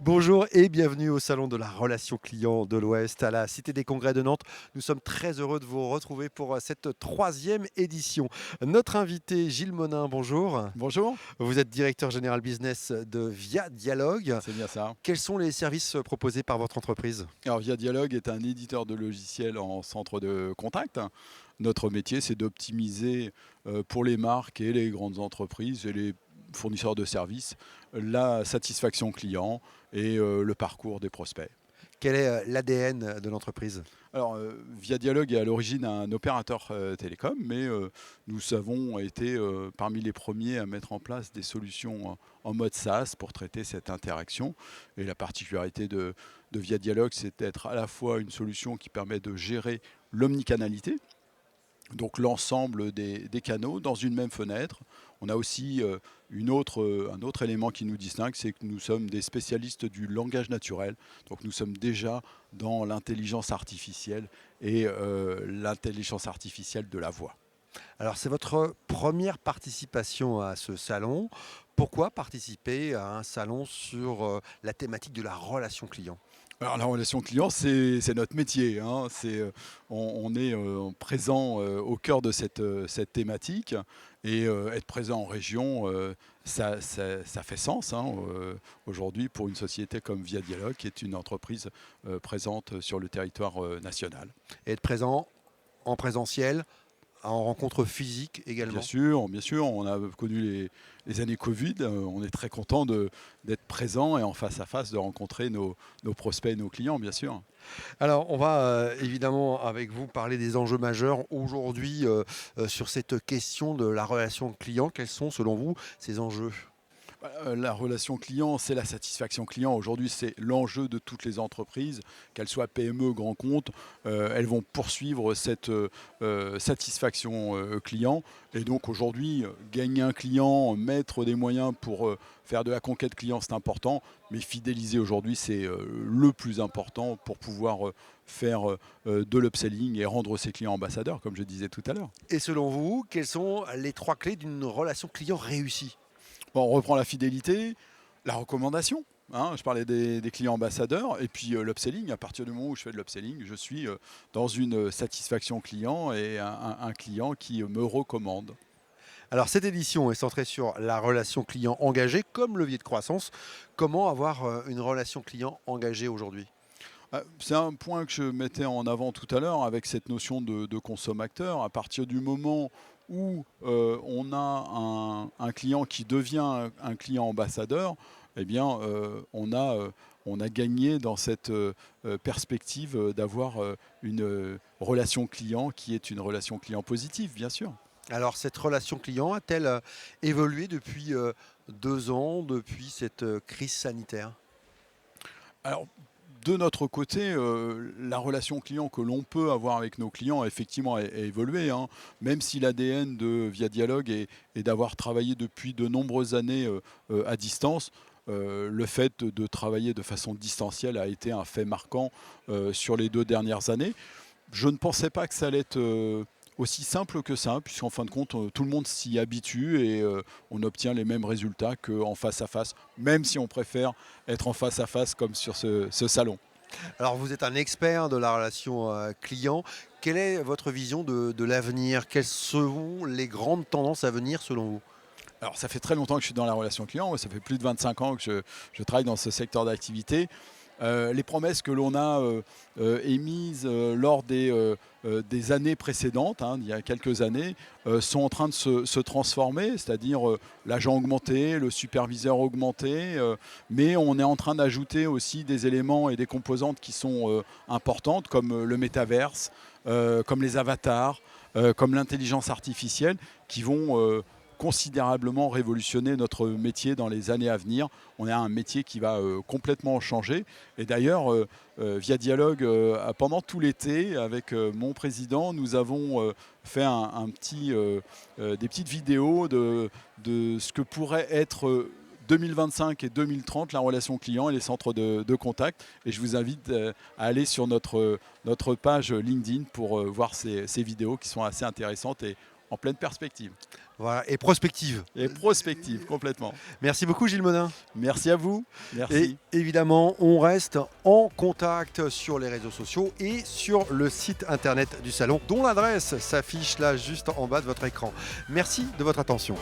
Bonjour et bienvenue au Salon de la relation client de l'Ouest à la Cité des Congrès de Nantes. Nous sommes très heureux de vous retrouver pour cette troisième édition. Notre invité Gilles Monin, bonjour. Bonjour, Vous êtes directeur général business de Via Dialogue. c'est bien ça. Quels sont les services proposés par votre entreprise? Alors Via Dialogue est un éditeur de logiciels en centre de contact. Notre métier, c'est d'optimiser pour les marques et les grandes entreprises et les fournisseurs de services la satisfaction client et le parcours des prospects. Quel est l'ADN de l'entreprise? Alors, Via Dialogue est à l'origine un opérateur télécom, mais nous avons été parmi les premiers à mettre en place des solutions en mode SaaS pour traiter cette interaction. Et la particularité de Via Dialogue, c'est d'être à la fois une solution qui permet de gérer l'omnicanalité, donc l'ensemble des canaux dans une même fenêtre. On a aussi un autre élément qui nous distingue, c'est que nous sommes des spécialistes du langage naturel. Donc nous sommes déjà dans l'intelligence artificielle et l'intelligence artificielle de la voix. Alors c'est votre première participation à ce salon. Pourquoi participer à un salon sur la thématique de la relation client? Alors la relation client, c'est notre métier, hein. On est présent au cœur de cette thématique et être présent en région, ça fait sens, hein, aujourd'hui pour une société comme Via Dialogue, qui est une entreprise présente sur le territoire national. Et être présent en présentiel, en rencontre physique également? Bien sûr, on a connu les années Covid, on est très content d'être présent et en face à face, de rencontrer nos prospects et nos clients, bien sûr. Alors, on va évidemment avec vous parler des enjeux majeurs aujourd'hui sur cette question de la relation client. Quels sont selon vous ces enjeux? La relation client, c'est la satisfaction client. Aujourd'hui, c'est l'enjeu de toutes les entreprises, qu'elles soient PME, grands comptes, elles vont poursuivre cette satisfaction client. Et donc aujourd'hui, gagner un client, mettre des moyens pour faire de la conquête client, c'est important. Mais fidéliser aujourd'hui, c'est le plus important pour pouvoir faire de l'upselling et rendre ses clients ambassadeurs, comme je disais tout à l'heure. Et selon vous, quelles sont les trois clés d'une relation client réussie? Bon, on reprend la fidélité, la recommandation. Hein, je parlais des clients ambassadeurs et puis l'upselling. À partir du moment où je fais de l'upselling, je suis dans une satisfaction client et un client qui me recommande. Alors, cette édition est centrée sur la relation client engagée comme levier de croissance. Comment avoir une relation client engagée aujourd'hui? C'est un point que je mettais en avant tout à l'heure avec cette notion de consommateur. À partir du moment où on a un client qui devient un client ambassadeur, eh bien, on a gagné dans cette perspective d'avoir une relation client qui est une relation client positive, bien sûr. Alors, cette relation client a-t-elle évolué depuis 2 ans, depuis cette crise sanitaire? Alors, de notre côté, la relation client que l'on peut avoir avec nos clients, effectivement, a évolué, hein. Même si l'ADN de Via Dialogue est d'avoir travaillé depuis de nombreuses années à distance, le fait de travailler de façon distancielle a été un fait marquant sur les 2 dernières années. Je ne pensais pas que ça allait être aussi simple que ça, puisqu'en fin de compte, tout le monde s'y habitue et on obtient les mêmes résultats qu'en face à face, même si on préfère être en face à face comme sur ce salon. Alors, vous êtes un expert de la relation client. Quelle est votre vision de l'avenir? Quelles seront les grandes tendances à venir selon vous? Alors, ça fait très longtemps que je suis dans la relation client, moi, ça fait plus de 25 ans que je travaille dans ce secteur d'activité. Les promesses que l'on a émises lors des années précédentes, hein, il y a quelques années, sont en train de se transformer, c'est-à-dire l'agent augmenté, le superviseur augmenté, mais on est en train d'ajouter aussi des éléments et des composantes qui sont importantes, comme le métaverse, comme les avatars, comme l'intelligence artificielle, qui vont considérablement révolutionner notre métier dans les années à venir. On a un métier qui va complètement changer. Et d'ailleurs, Via Dialogue, pendant tout l'été, avec mon président, nous avons fait des petites vidéos de ce que pourrait être 2025 et 2030, la relation client et les centres de contact. Et je vous invite à aller sur notre page LinkedIn pour voir ces vidéos qui sont assez intéressantes et en pleine perspective. Voilà, et prospective. Et prospective, complètement. Merci beaucoup Gilles Monin. Merci à vous. Merci. Et évidemment, on reste en contact sur les réseaux sociaux et sur le site internet du salon, dont l'adresse s'affiche là juste en bas de votre écran. Merci de votre attention.